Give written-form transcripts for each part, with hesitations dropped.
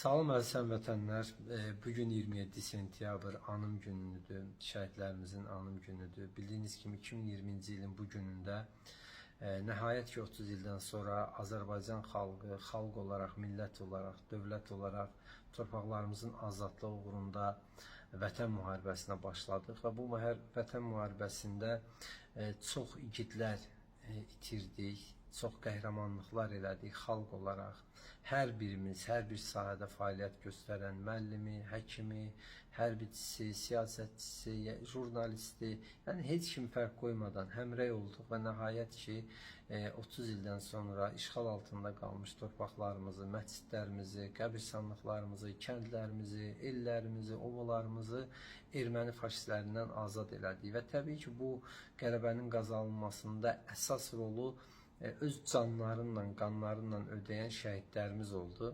Salam əziz həmvətənlər. Bugün 27 sentyabr anım günüdür. Şəhidlərimizin anım günüdür. Bildiyiniz kimi 2020-ci ilin bu günündə nəhayət ki 30 ildən sonra Azərbaycan xalqı, xalq olaraq, millət olaraq, dövlət olaraq torpaqlarımızın azadlığı uğrunda vətən müharibəsinə başladıq və bu vətən müharibəsində çox igidlər itirdik, çox qəhrəmanlıqlar elədik xalq olaraq. Hər birimiz, hər bir sahədə fəaliyyət göstərən müəllimi, həkimi, hərbiçisi, siyasətçisi, jurnalisti, yəni heç kim fərq qoymadan həmrəy olduq və nəhayət ki 30 ildən sonra işğal altında qalmış torpaqlarımızı, məscidlərimizi, qəbirstanlıqlarımızı, kəndlərimizi, ellərimizi, ovalarımızı erməni faşistlərindən azad elədik və təbii ki bu qələbənin qazanılmasında əsas rolu öz canlarıyla, qanlarıyla ödəyən şəhidlərimiz oldu.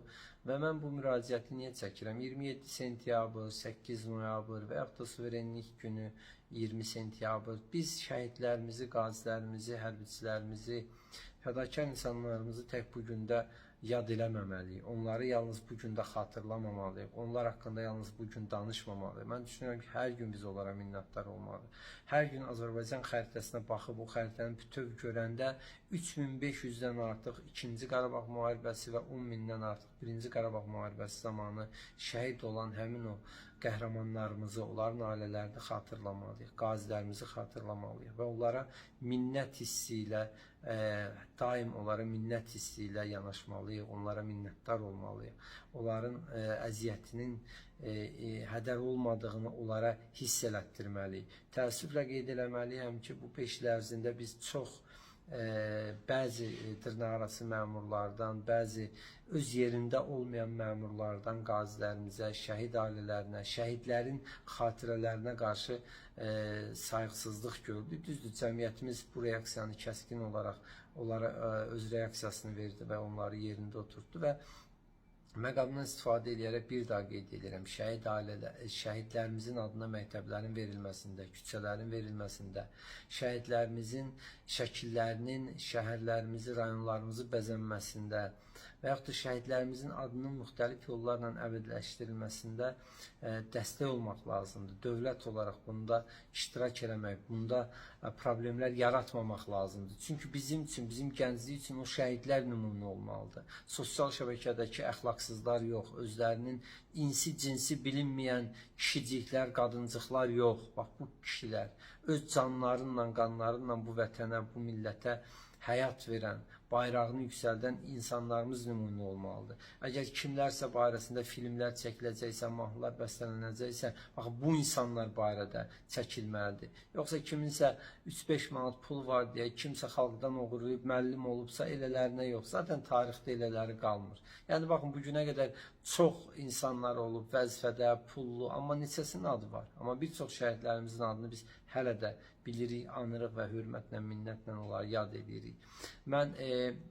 Və mən bu müraciəti niyə çəkirəm? 27 sentyabr, 8 noyabr və yaxud da suverenlik günü 20 sentyabr biz şəhidlərimizi, qazilərimizi, hərbiçilərimizi, fədakar insanlarımızı tək bu gündə yad eləməməliyik. Onları yalnız bu gündə xatırlamamalıyıq. Onlar haqqında yalnız bu gün danışmamalıyıq. Mən düşünürəm ki, hər gün biz onlara minnətdar olmalıyıq. Hər gün Azərbaycan xəritəsinə baxıb, o xəritənin bütöv görəndə 3500-dən artıq 2-ci Qarabağ müharibəsi və 10.000-dən artıq 1-ci Qarabağ müharibəsi zamanı şəhid olan həmin o qəhrəmanlarımızı, onların ailələrini xatırlamalıyıq, qazilərimizi xatırlamalıyıq və onlara minnət hissi ilə, daim onlara minnət hissi ilə yanaşmalıyıq, onlara minnətdar olmalıyıq. Onların əziyyətinin hədər olmadığını onlara hiss elətdirməliyik. Təəssüflə qeyd eləməliyəm ki, bu 5 il ərzində biz çox bəzi dırnaqarası məmurlardan, bəzi öz yerində olmayan məmurlardan qazilərimizə, şəhid ailələrinə, şəhidlərin xatirələrinə qarşı sayğısızlıq gördük. Düzdür, cəmiyyətimiz bu reaksiyanı kəskin olaraq onlara öz reaksiyasını verdi və onları yerində oturtdu və məqamdan istifadə edərək bir daha qeyd edirəm. Şəhidlərimizin adına məktəblərin verilməsində, küçələrin verilməsində, şəhidlərimizin şəkillərinin şəhərlərimizi, rayonlarımızı bəzənməsində və yaxud da şəhidlərimizin adının müxtəlif yollarla əbədiləşdirilməsində dəstək olmaq lazımdır. Dövlət olaraq bunda iştirak eləmək, bunda problemlər yaratmamaq lazımdır. Çünki bizim üçün, bizim gənclik üçün o şəhidlər nümunə olmalıdır. Sosial şəbəkədəki əxlaqsızlar yox, özlərinin insi, cinsi bilinməyən kişiciklər, qadıncıqlar yox. Bax, bu kişilər öz canlarıyla, qanlarıyla bu vətənə, bu millətə həyat verən, bayrağını yüksəldən insanlarımız nümunə olmalıdır. Əgər kimlərsə barəsində filmlər çəkiləcəksə, mahnılar bəstələnəcəksə, bax, bu insanlar barədə çəkilməlidir. Yoxsa kiminsə 3-5 manat pul var deyə, kimsə xalqdan oğurlayıb, müəllim olubsa, elələrinə yox. Zaten tarixdə elələri qalmır. Yəni, baxın, bugünə qədər çox insanlar olub, vəzifədə, pullu, amma neçəsinin adı var. Amma bir çox şəhidlərimizin adını biz hələ də bilirik, anırıq və hörmətlə, minnətlə onları yad edirik. Mən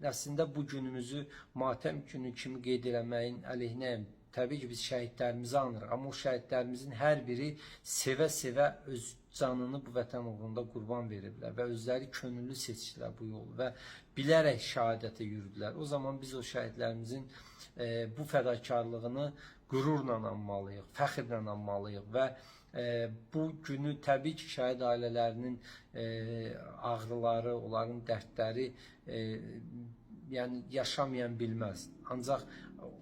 əslində bu günümüzü matəm günü kimi qeyd eləməyin əleyhinəyəm. Təbii ki, biz şəhidlərimizi anırıq, amma o şəhidlərimizin hər biri sevə-sevə öz canını bu vətən uğrunda qurban veriblər və özləri könüllü seçdilər bu yolu və bilərək şəhadətə yürüdülər. O zaman biz o şəhidlərimizin bu fədakarlığını qürurla anmalıyıq, fəxrlə anmalıyıq və bu günü təbii ki, şəhid ailələrinin ağrıları, onların dərdləri yəni yaşamayan bilməz. Ancaq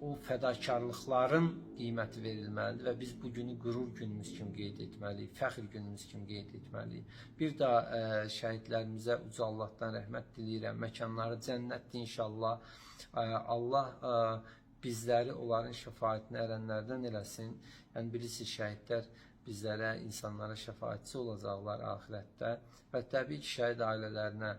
o fədakarlıqların qiyməti verilməlidir və biz bu günü qürur günümüz kimi qeyd etməliyik, fəxr günümüz kimi qeyd etməliyik. Bir daha şəhidlərimizə uca Allahdan rəhmət diləyirəm, məkanları cənnətdir inşallah. Allah bizləri onların şəfaətinə erənlərdən eləsin. Yəni bilirsiniz, şəhidlər bizlərə, insanlara şəfaətçi olacaqlar axirətdə və təbii ki, şəhid ailələrinə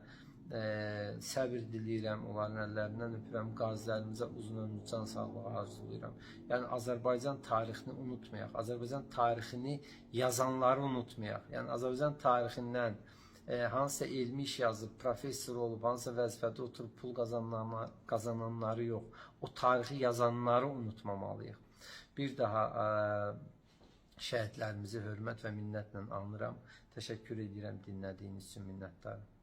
səbir diləyirəm, onların əllərindən öpürəm, qazilərimizə uzun ömrlü can sağlığı arzulayıram. Yəni Azərbaycan tarixini unutmayaq, Azərbaycan tarixini yazanları unutmayaq. Yəni Azərbaycan tarixindən hansısa elmi iş yazıb, professor olub, hansısa vəzifədə oturub pul qazananları yox, o tarixi yazanları unutmamalıyıq. Bir daha şəhidlərimizi hörmət və minnətlə anıram. Təşəkkür edirəm dinlədiyiniz üçün, minnətdarım.